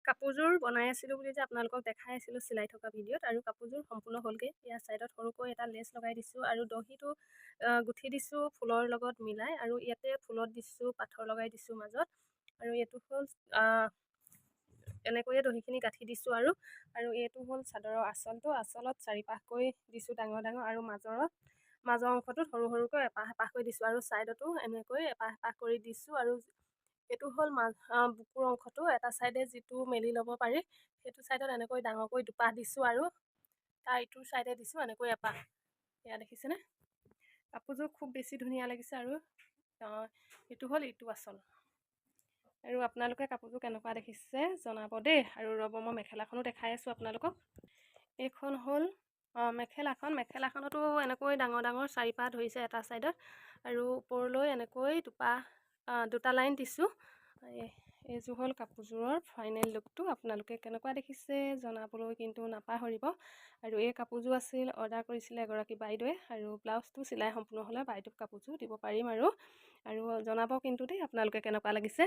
কাপোৰযোৰ বনাই আছিলোঁ বুলি যে আপোনালোকক দেখাই আছিলোঁ চিলাই থকা ভিডিঅ'ত, আৰু কাপোৰযোৰ সম্পূৰ্ণ হ'লগৈ। ইয়াৰ ছাইডত সৰুকৈ এটা লেচ লগাই দিছোঁ আৰু দহিটো গুঠি দিছোঁ ফুলৰ লগত মিলাই, আৰু ইয়াতে ফুলত দিছোঁ পাথৰ লগাই দিছোঁ মাজত। আৰু এইটো হ'ল এনেকৈয়ে দহিখিনি গাঁঠি দিছোঁ। আৰু এইটো হ'ল চাদৰৰ আঁচলটো। আঁচলত 4পাহকৈ দিছোঁ ডাঙৰ ডাঙৰ, আৰু মাজৰ অংশটোত সৰু সৰুকৈ এপাহ এপাহকৈ দিছোঁ, আৰু ছাইডতো এনেকৈ এপাহ এপাহ কৰি দিছোঁ। আৰু এইটো হ'ল বুকুৰ অংশটো। এটা ছাইডে যিটো মেলি ল'ব পাৰি, সেইটো ছাইডত এনেকৈ ডাঙৰকৈ দুপাহ দিছোঁ, আৰু তাৰ ইটোৰ ছাইডে দিছোঁ এনেকৈ এপাহ। এয়া দেখিছেনে? কাপোৰযোৰ খুব বেছি ধুনীয়া লাগিছে। আৰু এইটো হ'ল ইটো আঁচল। আৰু আপোনালোকে কাপোৰযোৰ কেনেকুৱা দেখিছে জনাব দেই। আৰু ৰ'ব, মই মেখেলাখনো দেখাই আছোঁ আপোনালোকক। এইখন হ'ল মেখেলাখনতো এনেকৈ ডাঙৰ ডাঙৰ 4পাহ ধৰিছে এটা ছাইডত, আৰু ওপৰলৈ এনেকৈ দুটা লাইন দিছোঁ। এইযোৰ হ'ল কাপোৰযোৰৰ ফাইনেল লুকটো। আপোনালোকে কেনেকুৱা দেখিছে জনাবলৈ কিন্তু নাপাহৰিব। আৰু এই কাপোৰযোৰ অৰ্ডাৰ কৰিছিলে এগৰাকী বাইদেৱে, আৰু ব্লাউজটো চিলাই সম্পূৰ্ণ হ'লে বাইদেউক কাপোৰযোৰ দিব পাৰিম। আৰু জনাব কিন্তু দেই আপোনালোকে কেনেকুৱা লাগিছে।